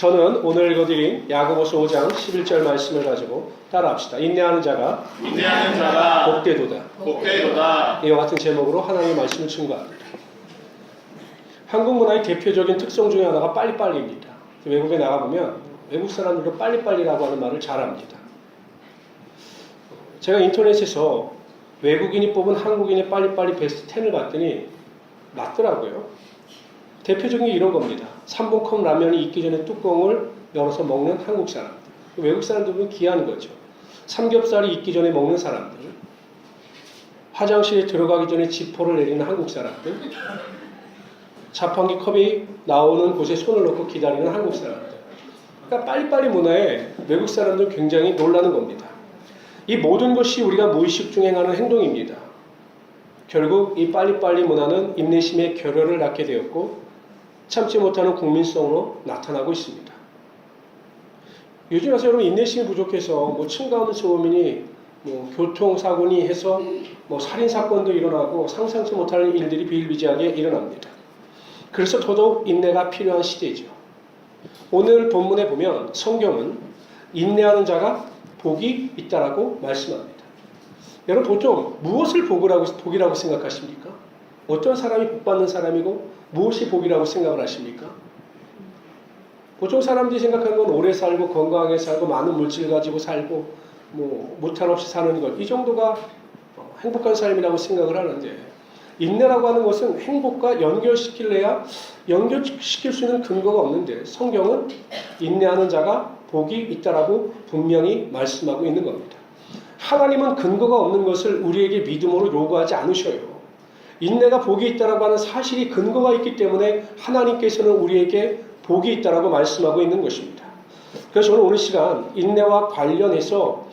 저는 오늘 읽어드린 야고보서 5장 11절 말씀을 가지고 따라합시다. 인내하는 자가 복되도다. 이와 같은 제목으로 하나님의 말씀을 증거합니다. 한국 문화의 대표적인 특성 중에 하나가 빨리빨리입니다. 외국에 나가보면 외국 사람들도 빨리빨리라고 하는 말을 잘합니다. 제가 인터넷에서 외국인이 뽑은 한국인의 빨리빨리 베스트 10을 봤더니 맞더라고요. 대표적인 게 이런 겁니다. 3분컵 라면이 익기 전에 뚜껑을 열어서 먹는 한국 사람들. 외국 사람들은 귀한 거죠. 삼겹살이 익기 전에 먹는 사람들. 화장실에 들어가기 전에 지퍼를 내리는 한국 사람들. 자판기 컵이 나오는 곳에 손을 놓고 기다리는 한국 사람들. 그러니까 빨리빨리 문화에 외국 사람들은 굉장히 놀라는 겁니다. 이 모든 것이 우리가 무의식 중에 행하는 행동입니다. 결국 이 빨리빨리 문화는 인내심의 결여를 낳게 되었고 참지 못하는 국민성으로 나타나고 있습니다. 요즘 와서 여러분 인내심이 부족해서 층간소음이니 교통사고니 해서 살인사건도 일어나고 상상치 못하는 일들이 비일비재하게 일어납니다. 그래서 더더욱 인내가 필요한 시대죠. 오늘 본문에 보면 성경은 인내하는 자가 복이 있다라고 말씀합니다. 여러분 보통 무엇을 복이라고 생각하십니까? 어떤 사람이 복받는 사람이고 무엇이 복이라고 생각을 하십니까? 보통 사람들이 생각하는 건 오래 살고 건강하게 살고 많은 물질 가지고 살고 무탈 없이 사는 것, 이 정도가 행복한 삶이라고 생각을 하는데, 인내라고 하는 것은 행복과 연결시킬 수 있는 근거가 없는데 성경은 인내하는 자가 복이 있다라고 분명히 말씀하고 있는 겁니다. 하나님은 근거가 없는 것을 우리에게 믿음으로 요구하지 않으셔요. 인내가 복이 있다라고 하는 사실이 근거가 있기 때문에 하나님께서는 우리에게 복이 있다라고 말씀하고 있는 것입니다. 그래서 저는 오늘 시간 인내와 관련해서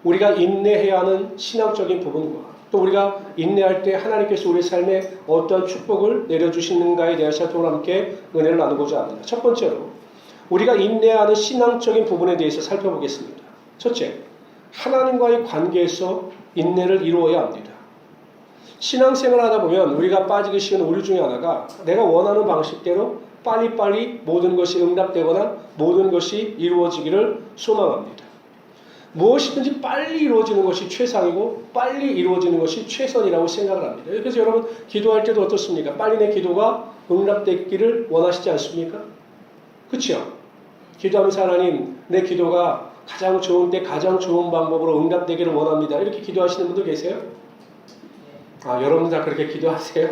우리가 인내해야 하는 신앙적인 부분과 또 우리가 인내할 때 하나님께서 우리 삶에 어떤 축복을 내려주시는가에 대해서 또 함께 은혜를 나누고자 합니다. 첫 번째로 우리가 인내하는 신앙적인 부분에 대해서 살펴보겠습니다. 첫째, 하나님과의 관계에서 인내를 이루어야 합니다. 신앙생활을 하다 보면 우리가 빠지기 쉬운 오류 중에 하나가 내가 원하는 방식대로 빨리빨리 모든 것이 응답되거나 모든 것이 이루어지기를 소망합니다. 무엇이든지 빨리 이루어지는 것이 최상이고 빨리 이루어지는 것이 최선이라고 생각을 합니다. 그래서 여러분 기도할 때도 어떻습니까? 빨리 내 기도가 응답되기를 원하시지 않습니까? 그렇죠? 기도하면서 하나님 내 기도가 가장 좋은 때 가장 좋은 방법으로 응답되기를 원합니다. 이렇게 기도하시는 분들 계세요? 여러분 다 그렇게 기도하세요?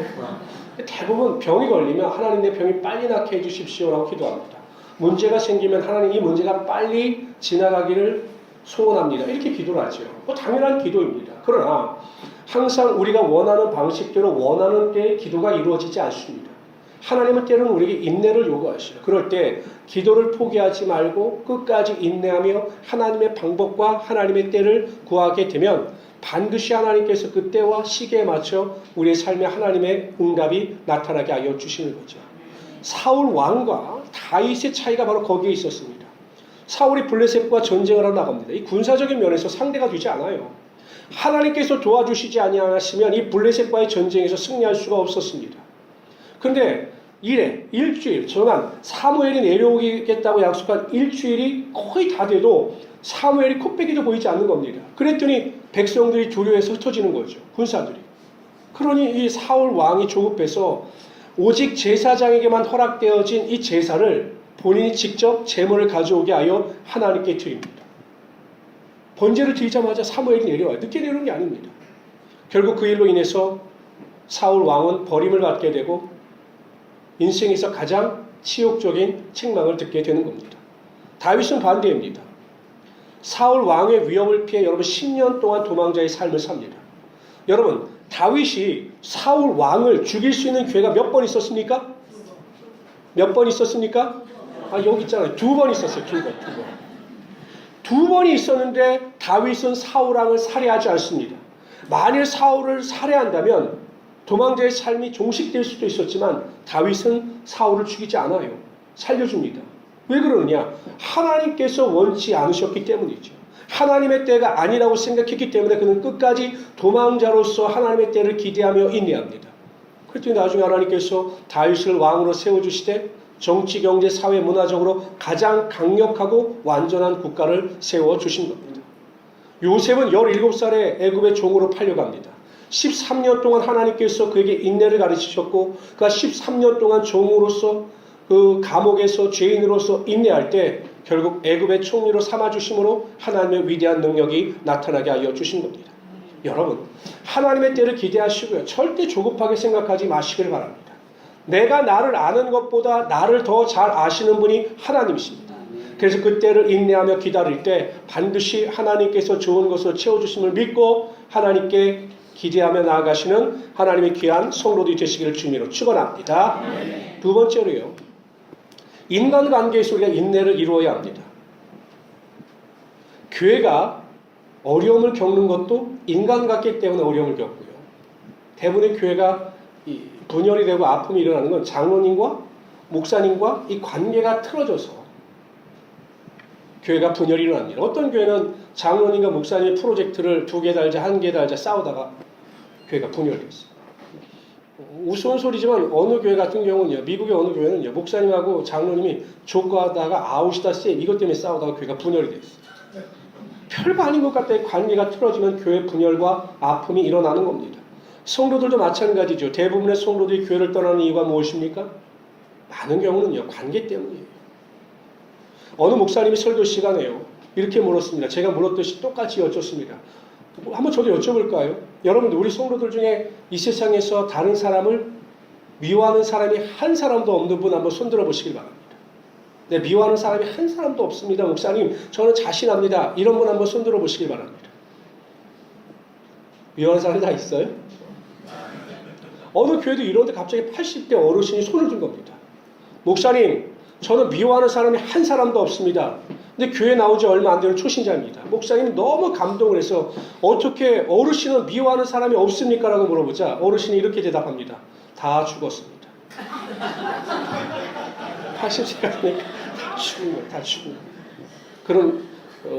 대부분 병이 걸리면 하나님 내 병이 빨리 낫게 해주십시오라고 기도합니다. 문제가 생기면 하나님 이 문제가 빨리 지나가기를 소원합니다. 이렇게 기도를 하죠. 당연한 기도입니다. 그러나 항상 우리가 원하는 방식대로 원하는 때에 기도가 이루어지지 않습니다. 하나님은 때로는 우리에게 인내를 요구하시죠. 그럴 때 기도를 포기하지 말고 끝까지 인내하며 하나님의 방법과 하나님의 때를 구하게 되면 반드시 하나님께서 그 때와 시기에 맞춰 우리의 삶에 하나님의 응답이 나타나게 하여 주시는 거죠. 사울 왕과 다윗의 차이가 바로 거기에 있었습니다. 사울이 블레셋과 전쟁을 하러 나갑니다. 이 군사적인 면에서 상대가 되지 않아요. 하나님께서 도와주시지 아니하시면 이 블레셋과의 전쟁에서 승리할 수가 없었습니다. 그런데 일주일 정한 사무엘이 내려오겠다고 약속한 일주일이 거의 다 돼도 사무엘이 코빼기도 보이지 않는 겁니다. 그랬더니 백성들이 두려워해서 흩어지는 거죠. 군사들이. 그러니 이 사울 왕이 조급해서 오직 제사장에게만 허락되어진 이 제사를 본인이 직접 제물을 가져오게 하여 하나님께 드립니다. 번제를 드리자마자 사무엘이 내려와요. 늦게 내려오는 게 아닙니다. 결국 그 일로 인해서 사울 왕은 버림을 받게 되고 인생에서 가장 치욕적인 책망을 듣게 되는 겁니다. 다윗은 반대입니다. 사울 왕의 위협을 피해 여러분 10년 동안 도망자의 삶을 삽니다. 여러분 다윗이 사울 왕을 죽일 수 있는 기회가 몇 번 있었습니까? 몇 번 있었습니까? 여기 있잖아요. 2번 있었어요. 기회가 2번. 2번이 있었는데 다윗은 사울 왕을 살해하지 않습니다. 만일 사울을 살해한다면 도망자의 삶이 종식될 수도 있었지만 다윗은 사울을 죽이지 않아요. 살려줍니다. 왜 그러느냐? 하나님께서 원치 않으셨기 때문이죠. 하나님의 때가 아니라고 생각했기 때문에 그는 끝까지 도망자로서 하나님의 때를 기대하며 인내합니다. 그랬더니 나중에 하나님께서 다윗을 왕으로 세워주시되 정치, 경제, 사회, 문화적으로 가장 강력하고 완전한 국가를 세워주신 겁니다. 요셉은 17살에 애굽의 종으로 팔려갑니다. 13년 동안 하나님께서 그에게 인내를 가르치셨고 그가 13년 동안 종으로서 그 감옥에서 죄인으로서 인내할 때 결국 애굽의 총리로 삼아주심으로 하나님의 위대한 능력이 나타나게 하여 주신 겁니다. 여러분, 하나님의 때를 기대하시고요. 절대 조급하게 생각하지 마시길 바랍니다. 내가 나를 아는 것보다 나를 더 잘 아시는 분이 하나님이십니다. 그래서 그 때를 인내하며 기다릴 때 반드시 하나님께서 좋은 것을 채워주심을 믿고 하나님께 기대하며 나아가시는 하나님의 귀한 성도들이 되시기를 주님으로 축원합니다. 두 번째로요. 인간관계에서 우리가 인내를 이루어야 합니다. 교회가 어려움을 겪는 것도 인간관계 때문에 어려움을 겪고요. 대부분의 교회가 분열이 되고 아픔이 일어나는 건 장로님과 목사님과 이 관계가 틀어져서 교회가 분열이 일어납니다. 어떤 교회는 장로님과 목사님의 프로젝트를 2개 달자, 1개 달자 싸우다가 교회가 분열됐어요. 우스운 소리지만 어느 교회 같은 경우는요, 미국의 어느 교회는요, 목사님하고 장로님이 조과하다가 아웃이다 셋 이것 때문에 싸우다가 교회가 분열이 됐어요. 별거 아닌 것 같다. 관계가 틀어지면 교회 분열과 아픔이 일어나는 겁니다. 성도들도 마찬가지죠. 대부분의 성도들이 교회를 떠나는 이유가 무엇입니까? 많은 경우는요, 관계 때문이에요. 어느 목사님이 설교 시간에요, 이렇게 물었습니다. 제가 물었듯이 똑같이 여쭙습니다. 한번 저도 여쭤볼까요? 여러분들, 우리 성도들 중에 이 세상에서 다른 사람을 미워하는 사람이 한 사람도 없는 분 한번 손들어 보시길 바랍니다. 네, 미워하는 사람이 한 사람도 없습니다. 목사님, 저는 자신합니다. 이런 분 한번 손들어 보시길 바랍니다. 미워하는 사람이 다 있어요? 어느 교회도 이런데 갑자기 80대 어르신이 손을 든 겁니다. 목사님, 저는 미워하는 사람이 한 사람도 없습니다. 근데 교회 나오지 얼마 안 되는 초신자입니다. 목사님이 너무 감동을 해서 어떻게 어르신은 미워하는 사람이 없습니까? 라고 물어보자 어르신이 이렇게 대답합니다. 다 죽었습니다. 80세가 되니까 다 죽은 거예요. 다 죽은 거예요. 그런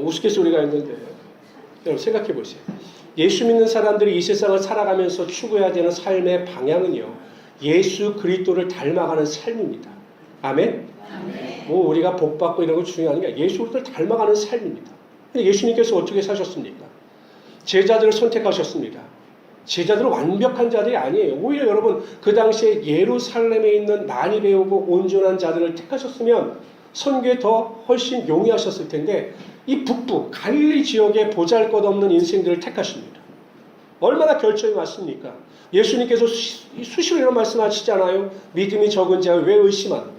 우스갯소리가 있는데 여러분 생각해 보세요. 예수 믿는 사람들이 이 세상을 살아가면서 추구해야 되는 삶의 방향은요, 예수 그리스도를 닮아가는 삶입니다. 아멘? 뭐 우리가 복받고 이런 거 중요한 게 아니라 예수 그리스도를 닮아가는 삶입니다. 근데 예수님께서 어떻게 사셨습니까? 제자들을 선택하셨습니다. 제자들은 완벽한 자들이 아니에요. 오히려 여러분, 그 당시에 예루살렘에 있는 많이 배우고 온전한 자들을 택하셨으면 선교에 더 훨씬 용이하셨을 텐데 이 북부 갈릴리 지역의 보잘것없는 인생들을 택하십니다. 얼마나 결점이 많습니까? 예수님께서 수시로 이런 말씀하시잖아요. 믿음이 적은 자를 왜 의심하느냐.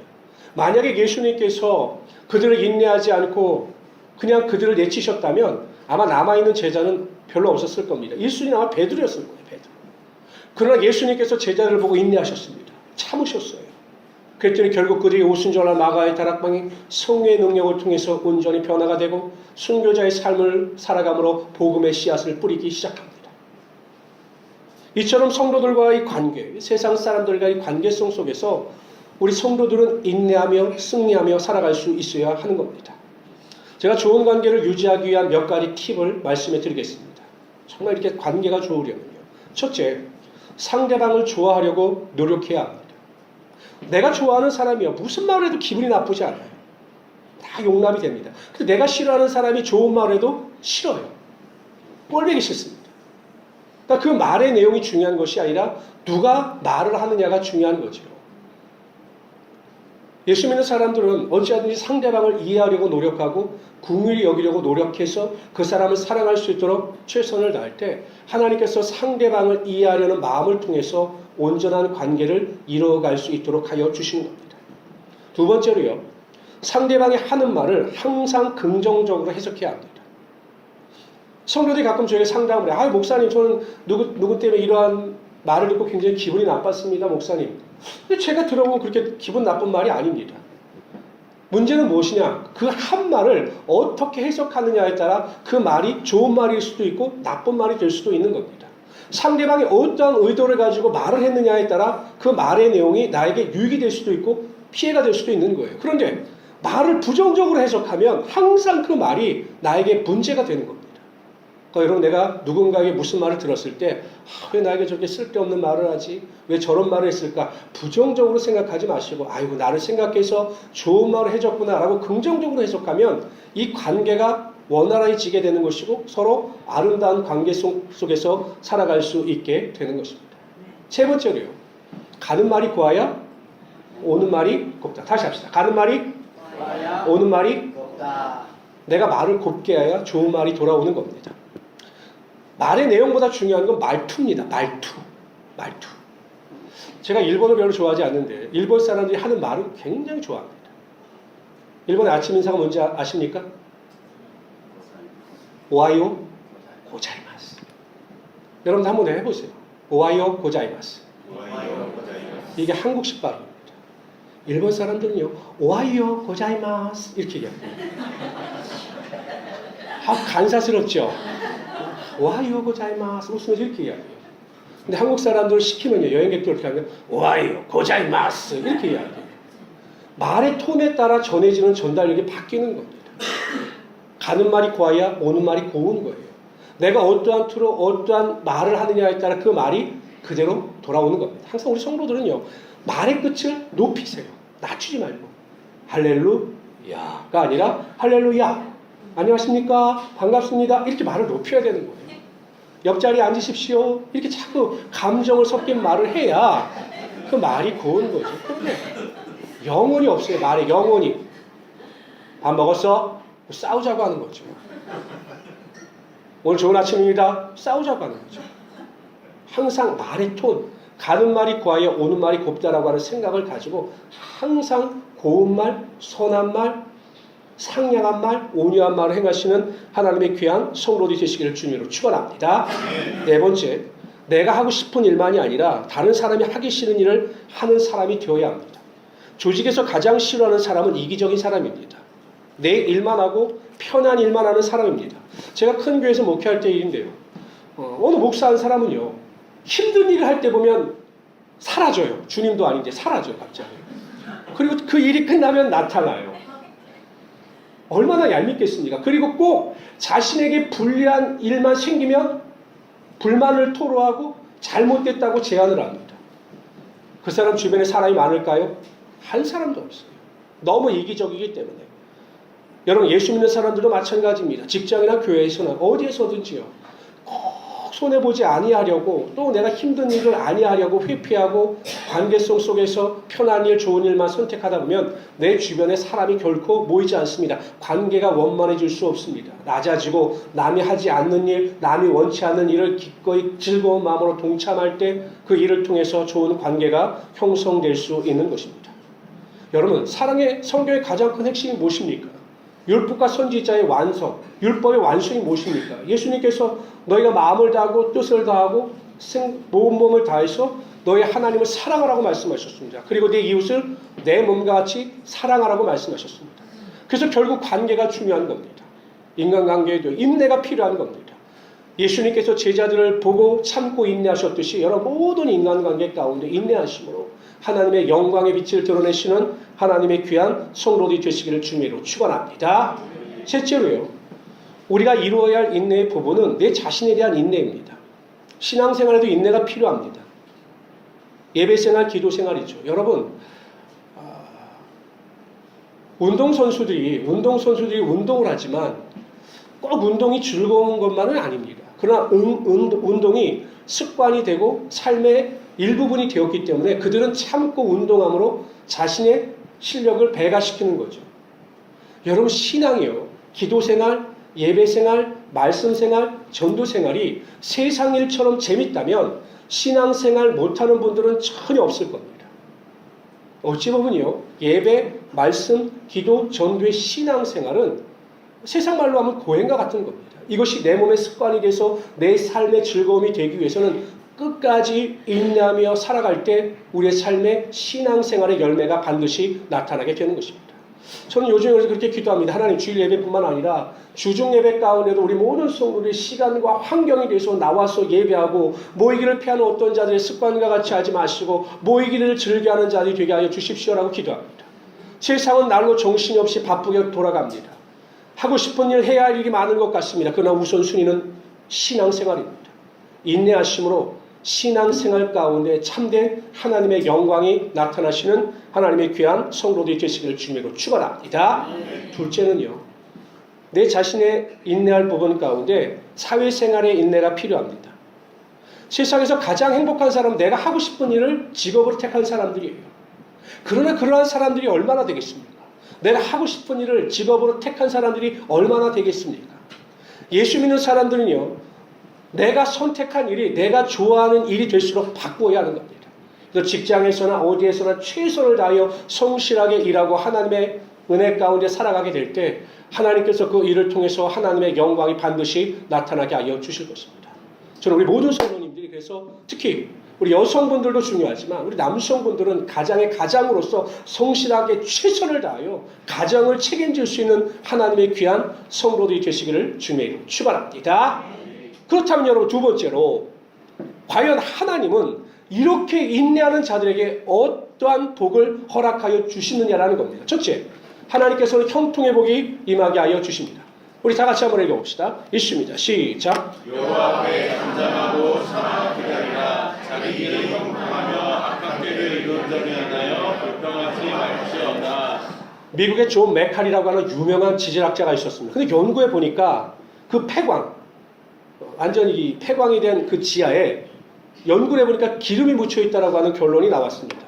만약에 예수님께서 그들을 인내하지 않고 그냥 그들을 내치셨다면 아마 남아있는 제자는 별로 없었을 겁니다. 1순위는 아마 베드로였을 거예요. 베드로. 그러나 예수님께서 제자들을 보고 인내하셨습니다. 참으셨어요. 그랬더니 결국 그들이 오순절날 마가의 다락방이 성령의 능력을 통해서 온전히 변화가 되고 순교자의 삶을 살아감으로 복음의 씨앗을 뿌리기 시작합니다. 이처럼 성도들과의 관계, 세상 사람들과의 관계성 속에서 우리 성도들은 인내하며 승리하며 살아갈 수 있어야 하는 겁니다. 제가 좋은 관계를 유지하기 위한 몇 가지 팁을 말씀해 드리겠습니다. 정말 이렇게 관계가 좋으려면요. 첫째, 상대방을 좋아하려고 노력해야 합니다. 내가 좋아하는 사람이요, 무슨 말을 해도 기분이 나쁘지 않아요. 다 용납이 됩니다. 근데 내가 싫어하는 사람이 좋은 말을 해도 싫어요. 꼴보기 싫습니다. 그러니까 그 말의 내용이 중요한 것이 아니라 누가 말을 하느냐가 중요한 거죠. 예수 믿는 사람들은 어찌하든지 상대방을 이해하려고 노력하고 긍휼히 여기려고 노력해서 그 사람을 사랑할 수 있도록 최선을 다할 때 하나님께서 상대방을 이해하려는 마음을 통해서 온전한 관계를 이루어갈 수 있도록 하여 주시는 겁니다. 두 번째로요, 상대방이 하는 말을 항상 긍정적으로 해석해야 합니다. 성도들이 가끔 저에게 상담을 해요. 목사님, 저는 누구 때문에 이러한 말을 듣고 굉장히 기분이 나빴습니다, 목사님. 근데 제가 들어보면 그렇게 기분 나쁜 말이 아닙니다. 문제는 무엇이냐? 그 한 말을 어떻게 해석하느냐에 따라 그 말이 좋은 말일 수도 있고 나쁜 말이 될 수도 있는 겁니다. 상대방이 어떠한 의도를 가지고 말을 했느냐에 따라 그 말의 내용이 나에게 유익이 될 수도 있고 피해가 될 수도 있는 거예요. 그런데 말을 부정적으로 해석하면 항상 그 말이 나에게 문제가 되는 겁니다. 여러분 내가 누군가에게 무슨 말을 들었을 때 왜 나에게 저렇게 쓸데없는 말을 하지? 왜 저런 말을 했을까? 부정적으로 생각하지 마시고 아이고 나를 생각해서 좋은 말을 해줬구나 라고 긍정적으로 해석하면 이 관계가 원활해지게 되는 것이고 서로 아름다운 관계 속에서 살아갈 수 있게 되는 것입니다. 세 번째로요. 가는 말이 고와야 오는 말이 곱다. 다시 합시다. 가는 말이 고와야 오는 말이 곱다. 내가 말을 곱게 해야 좋은 말이 돌아오는 겁니다. 말의 내용보다 중요한 건 말투입니다. 말투. 제가 일본어 별로 좋아하지 않는데 일본 사람들이 하는 말은 굉장히 좋아합니다. 일본의 아침 인사가 뭔지 아십니까? 오하요 고자이마스. 여러분 한번 해보세요. 오하요 고자이마스. 이게 한국식 발음입니다. 일본 사람들은요. 오하요 고자이마스 이렇게 얘기합니다. 간사스럽죠? 오하요 고자이마스 웃으면서 이렇게 이야기해요. 근데 한국 사람들을 시키면요. 여행객들 이렇게 하면 오하요 고자이마스 이렇게 이야기해요. 말의 톤에 따라 전해지는 전달력이 바뀌는 겁니다. 가는 말이 고와야 오는 말이 고운 거예요. 내가 어떠한 투로 어떠한 말을 하느냐에 따라 그 말이 그대로 돌아오는 겁니다. 항상 우리 성도들은요. 말의 끝을 높이세요. 낮추지 말고 할렐루야가 아니라 할렐루야 안녕하십니까 반갑습니다 이렇게 말을 높여야 되는 거예요. 옆자리에 앉으십시오 이렇게 자꾸 감정을 섞인 말을 해야 그 말이 고운 거죠. 그런데 영혼이 없어요. 말에 영혼이. 밥 먹었어? 싸우자고 하는 거죠. 오늘 좋은 아침입니다. 싸우자고 하는 거죠. 항상 말의 톤, 가는 말이 고와야 오는 말이 곱다라고 하는 생각을 가지고 항상 고운 말, 선한 말, 상냥한 말, 온유한 말을 행하시는 하나님의 귀한 성도들이 되시기를 주님으로 축원합니다. 네 번째, 내가 하고 싶은 일만이 아니라 다른 사람이 하기 싫은 일을 하는 사람이 되어야 합니다. 조직에서 가장 싫어하는 사람은 이기적인 사람입니다. 내 일만 하고 편한 일만 하는 사람입니다. 제가 큰 교회에서 목회할 때 일인데요. 어느 목사한 사람은요. 힘든 일을 할 때 보면 사라져요. 주님도 아닌데 사라져요. 갑자기. 그리고 그 일이 끝나면 나타나요. 얼마나 얄밉겠습니까? 그리고 꼭 자신에게 불리한 일만 생기면 불만을 토로하고 잘못됐다고 제안을 합니다. 그 사람 주변에 사람이 많을까요? 한 사람도 없어요. 너무 이기적이기 때문에. 여러분 예수 믿는 사람들도 마찬가지입니다. 직장이나 교회에서나 어디에서든지요. 꼭 손해보지 아니하려고 또 내가 힘든 일을 아니하려고 회피하고 관계성 속에서 편한 일, 좋은 일만 선택하다 보면 내 주변에 사람이 결코 모이지 않습니다. 관계가 원만해질 수 없습니다. 낮아지고 남이 하지 않는 일, 남이 원치 않는 일을 기꺼이 즐거운 마음으로 동참할 때 그 일을 통해서 좋은 관계가 형성될 수 있는 것입니다. 여러분 사랑의 성경의 가장 큰 핵심이 무엇입니까? 율법과 선지자의 완성, 율법의 완성이 무엇입니까? 예수님께서 너희가 마음을 다하고 뜻을 다하고 몸을 다해서 너희 하나님을 사랑하라고 말씀하셨습니다. 그리고 내 이웃을 내 몸과 같이 사랑하라고 말씀하셨습니다. 그래서 결국 관계가 중요한 겁니다. 인간관계에도 인내가 필요한 겁니다. 예수님께서 제자들을 보고 참고 인내하셨듯이 여러 모든 인간관계 가운데 인내하심으로 하나님의 영광의 빛을 드러내시는 하나님의 귀한 성도들이 되시기를 주님으로 축원합니다. 셋째로요. 우리가 이루어야 할 인내의 부분은 내 자신에 대한 인내입니다. 신앙생활에도 인내가 필요합니다. 예배생활, 기도생활이죠. 여러분 운동선수들이 운동을 하지만 꼭 운동이 즐거운 것만은 아닙니다. 그러나 운동이 습관이 되고 삶의 일부분이 되었기 때문에 그들은 참고 운동함으로 자신의 실력을 배가시키는 거죠. 여러분 신앙이요. 기도생활, 예배생활, 말씀생활, 전도생활이 세상 일처럼 재밌다면 신앙생활 못하는 분들은 전혀 없을 겁니다. 어찌 보면요. 예배, 말씀, 기도, 전도의 신앙생활은 세상 말로 하면 고행과 같은 겁니다. 이것이 내 몸의 습관이 돼서 내 삶의 즐거움이 되기 위해서는 끝까지 인내하며 살아갈 때 우리의 삶의 신앙생활의 열매가 반드시 나타나게 되는 것입니다. 저는 요즘에 그렇게 기도합니다. 하나님 주일 예배뿐만 아니라 주중 예배 가운데도 우리 모든 성도들의 시간과 환경이 돼서 나와서 예배하고 모이기를 피하는 어떤 자들의 습관과 같이 하지 마시고 모이기를 즐겨하는 자들이 되게 하여 주십시오라고 기도합니다. 세상은 날로 정신이 없이 바쁘게 돌아갑니다. 하고 싶은 일 해야 할 일이 많은 것 같습니다. 그러나 우선순위는 신앙생활입니다. 인내하심으로 신앙생활 가운데 참된 하나님의 영광이 나타나시는 하나님의 귀한 성도들이 되시기를 주님으로 축원합니다. 둘째는요, 내 자신의 인내할 부분 가운데 사회생활의 인내가 필요합니다. 세상에서 가장 행복한 사람은 내가 하고 싶은 일을 직업으로 택한 사람들이에요. 그러나 그러한 사람들이 얼마나 되겠습니까? 내가 하고 싶은 일을 직업으로 택한 사람들이 얼마나 되겠습니까? 예수 믿는 사람들은요, 내가 선택한 일이 내가 좋아하는 일이 될수록 바꾸어야 하는 겁니다. 그래서 직장에서나 어디에서나 최선을 다하여 성실하게 일하고 하나님의 은혜 가운데 살아가게 될 때 하나님께서 그 일을 통해서 하나님의 영광이 반드시 나타나게 하여 주실 것입니다. 저는 우리 모든 성도님들이 그래서 특히 우리 여성분들도 중요하지만 우리 남성분들은 가장의 가장으로서 성실하게 최선을 다하여 가정을 책임질 수 있는 하나님의 귀한 성도들이 되시기를 주님의 이름으로 축원합니다. 그렇다면 여러분, 두 번째로 과연 하나님은 이렇게 인내하는 자들에게 어떠한 복을 허락하여 주시느냐라는 겁니다. 첫째, 하나님께서는 형통의 복이 임하게 하여 주십니다. 우리 다 같이 한번 읽어봅시다. 읽습니다. 시작. 여호와 앞에 잠잠하고 사랑하는 기다리라. 자기 일을 형통하며 악한 꾀를 이룬 적이 하나요 불평하지 말지어다. 미국의 존 맥칼이라고 하는 유명한 지질학자가 있었습니다. 근데 연구해 보니까 그 폐광, 완전히 폐광이 된 그 지하에 연구를 해보니까 기름이 묻혀있다라고 하는 결론이 나왔습니다.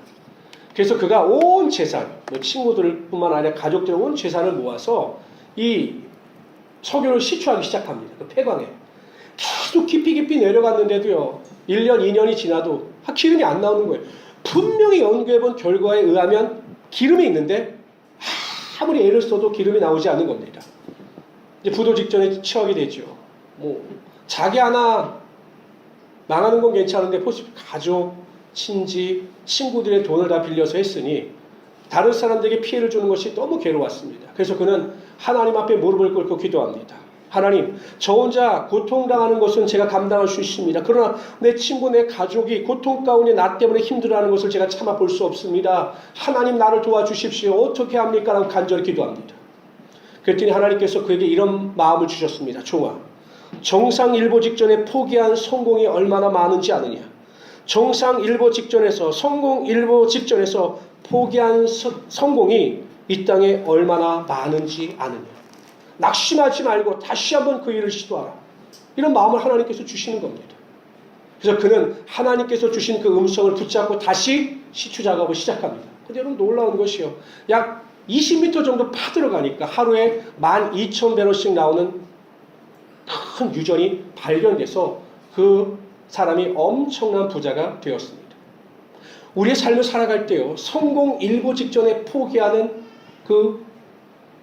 그래서 그가 온 재산, 친구들뿐만 아니라 가족들의 온 재산을 모아서 이 석유를 시추하기 시작합니다. 그 폐광에. 계속 깊이 내려갔는데도요, 1년, 2년이 지나도 기름이 안 나오는 거예요. 분명히 연구해본 결과에 의하면 기름이 있는데 아무리 애를 써도 기름이 나오지 않는 겁니다. 이제 부도 직전에 처하게 되죠. 자기 하나 망하는 건 괜찮은데 가족, 친지, 친구들의 돈을 다 빌려서 했으니 다른 사람들에게 피해를 주는 것이 너무 괴로웠습니다. 그래서 그는 하나님 앞에 무릎을 꿇고 기도합니다. 하나님, 저 혼자 고통당하는 것은 제가 감당할 수 있습니다. 그러나 내 친구, 내 가족이 고통 가운데 나 때문에 힘들어하는 것을 제가 참아 볼 수 없습니다. 하나님, 나를 도와주십시오. 어떻게 합니까? 라고 간절히 기도합니다. 그랬더니 하나님께서 그에게 이런 마음을 주셨습니다. 종아, 정상일보 직전에 포기한 성공이 얼마나 많은지 아느냐? 정상일보 직전에서, 성공일보 직전에서 포기한 성공이 이 땅에 얼마나 많은지 아느냐? 낙심하지 말고 다시 한번 그 일을 시도하라. 이런 마음을 하나님께서 주시는 겁니다. 그래서 그는 하나님께서 주신 그 음성을 붙잡고 다시 시추 작업을 시작합니다. 근데 여러분, 놀라운 것이요, 약 20m 정도 파들어가니까 하루에 12,000배럴씩 나오는 큰 유전이 발견돼서 그 사람이 엄청난 부자가 되었습니다. 우리의 삶을 살아갈 때요, 성공 일보 직전에 포기하는 그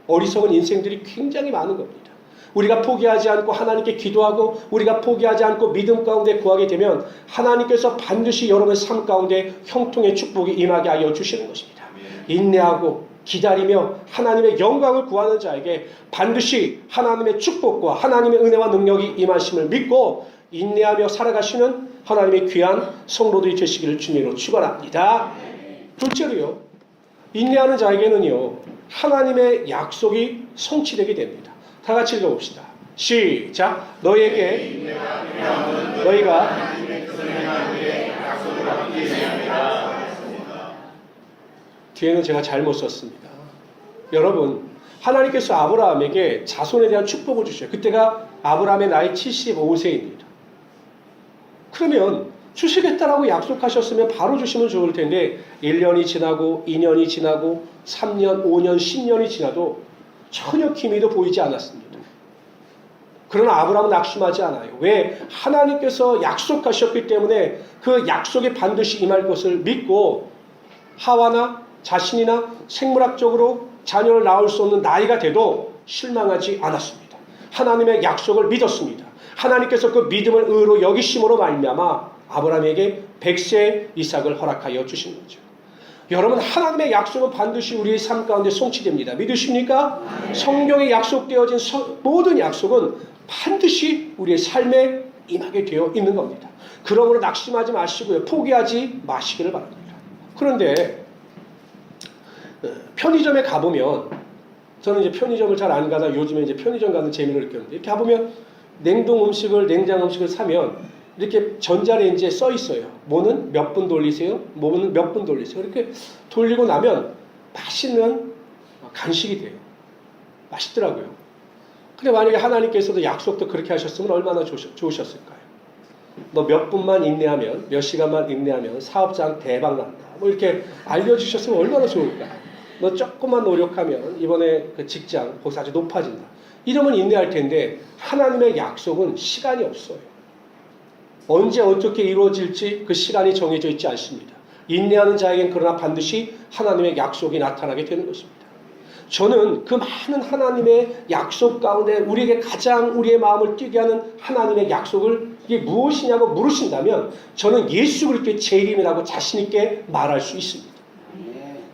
어리석은 인생들이 굉장히 많은 겁니다. 우리가 포기하지 않고 하나님께 기도하고 우리가 포기하지 않고 믿음 가운데 구하게 되면 하나님께서 반드시 여러분의 삶 가운데 형통의 축복이 임하게 하여 주시는 것입니다. 인내하고 기다리며 하나님의 영광을 구하는 자에게 반드시 하나님의 축복과 하나님의 은혜와 능력이 임하심을 믿고 인내하며 살아가시는 하나님의 귀한 성도들이 되시기를 주님으로 축원합니다. 둘째로요, 인내하는 자에게는요, 하나님의 약속이 성취되게 됩니다. 다 같이 읽어봅시다. 시작. 너희에게 너희가 뒤에는 제가 잘못 썼습니다. 여러분, 하나님께서 아브라함에게 자손에 대한 축복을 주셔요. 그때가 아브라함의 나이 75세입니다. 그러면 주시겠다라고 약속하셨으면 바로 주시면 좋을 텐데 1년이 지나고 2년이 지나고 3년, 5년, 10년이 지나도 전혀 기미도 보이지 않았습니다. 그러나 아브라함은 낙심하지 않아요. 왜? 하나님께서 약속하셨기 때문에 그 약속이 반드시 임할 것을 믿고 하와나 자신이나 생물학적으로 자녀를 낳을 수 없는 나이가 돼도 실망하지 않았습니다. 하나님의 약속을 믿었습니다. 하나님께서 그 믿음을 의로 여기심으로 말미암아 아브라함에게 100세의 이삭을 허락하여 주신 거죠. 여러분, 하나님의 약속은 반드시 우리의 삶 가운데 성취됩니다. 믿으십니까? 성경에 약속되어진 모든 약속은 반드시 우리의 삶에 임하게 되어 있는 겁니다. 그러므로 낙심하지 마시고요, 포기하지 마시기를 바랍니다. 그런데 편의점에 가보면, 저는 이제 편의점을 잘 안 가다 요즘에 이제 편의점 가는 재미를 느꼈는데, 이렇게 가보면 냉동 음식을 냉장 음식을 사면 이렇게 전자레인지에 써 있어요. 뭐는 몇 분 돌리세요, 뭐는 몇 분 돌리세요. 이렇게 돌리고 나면 맛있는 간식이 돼요. 맛있더라고요. 근데 만약에 하나님께서도 약속도 그렇게 하셨으면 얼마나 좋으셨을까요? 너 몇 분만 인내하면, 몇 시간만 인내하면 사업장 대박 난다. 뭐 이렇게 알려주셨으면 얼마나 좋을까요? 너 조금만 노력하면 이번에 그 직장 거기서 아주 높아진다. 이러면 인내할 텐데 하나님의 약속은 시간이 없어요. 언제 어떻게 이루어질지 그 시간이 정해져 있지 않습니다. 인내하는 자에겐 그러나 반드시 하나님의 약속이 나타나게 되는 것입니다. 저는 그 많은 하나님의 약속 가운데 우리에게 가장 우리의 마음을 뛰게 하는 하나님의 약속을 이게 무엇이냐고 물으신다면 저는 예수 그리스도의 재림이라고 자신 있게 말할 수 있습니다.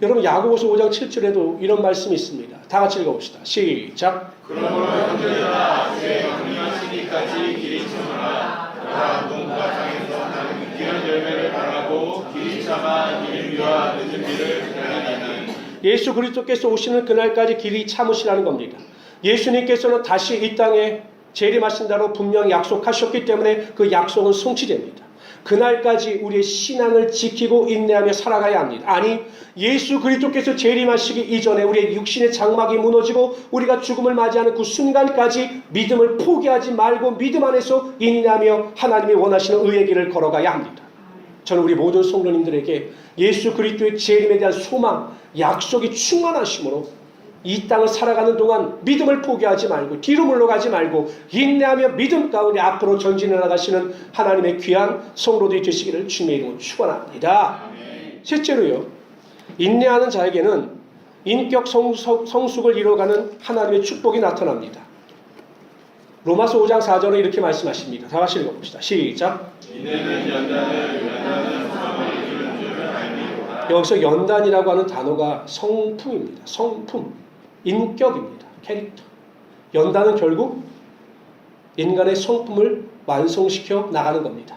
여러분 야고보서 5장 7절에도 이런 말씀이 있습니다. 다 같이 읽어봅시다. 시작. 그러므로 형제들아 주의 강림하시기까지 길이 참으라. 너라 눈과 땅에서 나는 귀한 열매를 바라고 길이 참아 이를 위와 늦은 비를 기다리나니. 예수 그리스도께서 오시는 그날까지 길이 참으시라는 겁니다. 예수님께서는 다시 이 땅에 재림하신다고 분명히 약속하셨기 때문에 그 약속은 성취됩니다. 그날까지 우리의 신앙을 지키고 인내하며 살아가야 합니다. 아니 예수 그리스도께서 재림하시기 이전에 우리의 육신의 장막이 무너지고 우리가 죽음을 맞이하는 그 순간까지 믿음을 포기하지 말고 믿음 안에서 인내하며 하나님이 원하시는 의의 길을 걸어가야 합니다. 저는 우리 모든 성도님들에게 예수 그리스도의 재림에 대한 소망, 약속이 충만하심으로 이 땅을 살아가는 동안 믿음을 포기하지 말고 뒤로 물러가지 말고 인내하며 믿음 가운데 앞으로 전진해 나가시는 하나님의 귀한 성도들이 되시기를 주님의 이름으로 축원합니다. 셋째로요. 인내하는 자에게는 인격 성숙을 이뤄가는 하나님의 축복이 나타납니다. 로마서 5장 4절에 이렇게 말씀하십니다. 다 같이 읽어봅시다. 시작. 인내는 연단을 성을 이루는 줄을 알미로라. 여기서 연단이라고 하는 단어가 성품입니다. 성품, 인격입니다. 캐릭터. 연단은 결국 인간의 성품을 완성시켜 나가는 겁니다.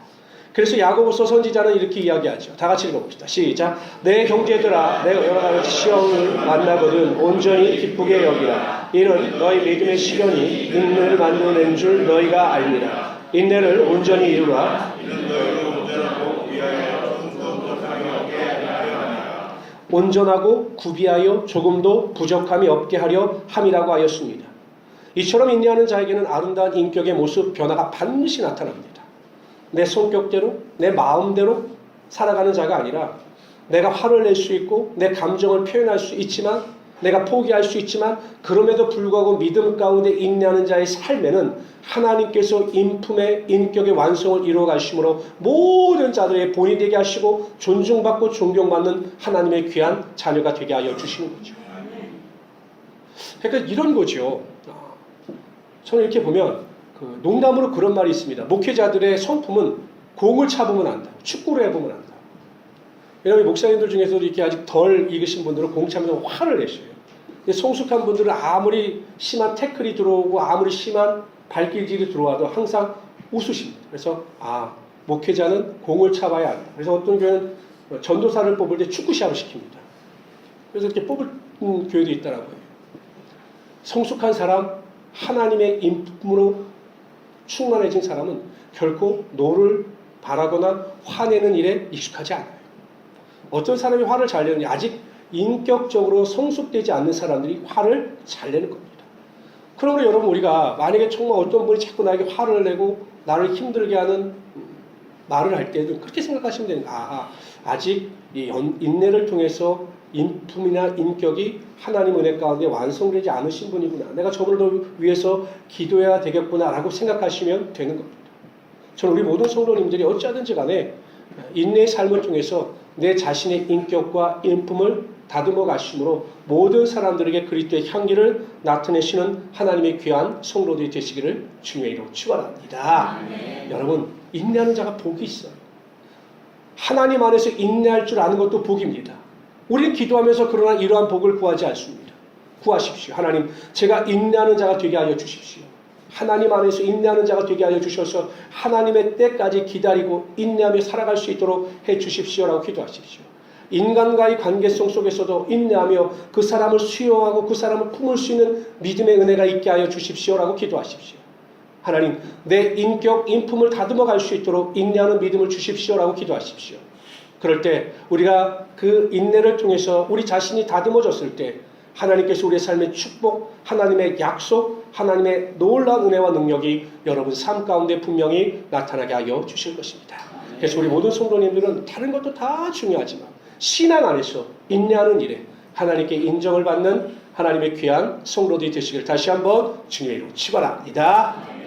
그래서 야고보서 선지자는 이렇게 이야기하죠. 다 같이 읽어봅시다. 시작. 내 형제들아 내가 여러 가지 시험을 만나거든 온전히 기쁘게 여기라. 이는 너희 믿음의 시련이 인내를 만들어낸 줄 너희가 알미라. 인내를 온전히 이루라. 이는 너희를 온전하고 위하여 조금도 부족함이 없게 하려 함이라. 온전하고 구비하여 조금도 부족함이 없게 하려 함이라고 하였습니다. 이처럼 인내하는 자에게는 아름다운 인격의 모습 변화가 반드시 나타납니다. 내 성격대로 내 마음대로 살아가는 자가 아니라 내가 화를 낼 수 있고 내 감정을 표현할 수 있지만 내가 포기할 수 있지만 그럼에도 불구하고 믿음 가운데 인내하는 자의 삶에는 하나님께서 인품의 인격의 완성을 이루어 가심으로 모든 자들의 본이 되게 하시고 존중받고 존경받는 하나님의 귀한 자녀가 되게 하여 주시는 거죠. 그러니까 이런 거죠. 저는 이렇게 보면 농담으로 그런 말이 있습니다. 목회자들의 성품은 공을 차보면 안다. 축구를 해보면 안다. 왜냐하면 목사님들 중에서도 이렇게 아직 덜 익으신 분들은 공 차면서 화를 내셔요. 근데 성숙한 분들은 아무리 심한 태클이 들어오고 아무리 심한 발길질이 들어와도 항상 웃으십니다. 그래서 목회자는 공을 차봐야 한다. 그래서 어떤 교회는 전도사를 뽑을 때 축구 시합을 시킵니다. 그래서 이렇게 뽑을 교회도 있더라고요. 성숙한 사람, 하나님의 인품으로 충만해진 사람은 결코 노를 바라거나 화내는 일에 익숙하지 않아요. 어떤 사람이 화를 잘 내느냐? 아직 인격적으로 성숙되지 않는 사람들이 화를 잘 내는 겁니다. 그러므로 여러분 우리가 만약에 정말 어떤 분이 자꾸 나에게 화를 내고 나를 힘들게 하는 말을 할 때도 그렇게 생각하시면 됩니다. 아직 이 인내를 통해서 인품이나 인격이 하나님 은혜 가운데 완성되지 않으신 분이구나. 내가 저분을 더 위해서 기도해야 되겠구나 라고 생각하시면 되는 겁니다. 저는 우리 모든 성도님들이 어찌하든지 간에 인내의 삶을 통해서 내 자신의 인격과 인품을 다듬어 가심으로 모든 사람들에게 그리스도의 향기를 나타내시는 하나님의 귀한 성도들이 되시기를 주님의 이름으로 축원합니다. 여러분 인내하는 자가 복이 있어요. 하나님 안에서 인내할 줄 아는 것도 복입니다. 우리는 기도하면서 그러나 이러한 복을 구하지 않습니다. 구하십시오. 하나님 제가 인내하는 자가 되게 하여 주십시오. 하나님 안에서 인내하는 자가 되게 하여 주셔서 하나님의 때까지 기다리고 인내하며 살아갈 수 있도록 해 주십시오라고 기도하십시오. 인간과의 관계성 속에서도 인내하며 그 사람을 수용하고 그 사람을 품을 수 있는 믿음의 은혜가 있게 하여 주십시오라고 기도하십시오. 하나님 내 인격, 인품을 다듬어 갈 수 있도록 인내하는 믿음을 주십시오라고 기도하십시오. 그럴 때 우리가 그 인내를 통해서 우리 자신이 다듬어졌을 때 하나님께서 우리의 삶의 축복, 하나님의 약속, 하나님의 놀라운 은혜와 능력이 여러분 삶 가운데 분명히 나타나게 하여 주실 것입니다. 그래서 우리 모든 성도님들은 다른 것도 다 중요하지만 신앙 안에서 인내하는 일에 하나님께 인정을 받는 하나님의 귀한 성도들이 되시길 다시 한번 주님의 이름으로 축원합니다.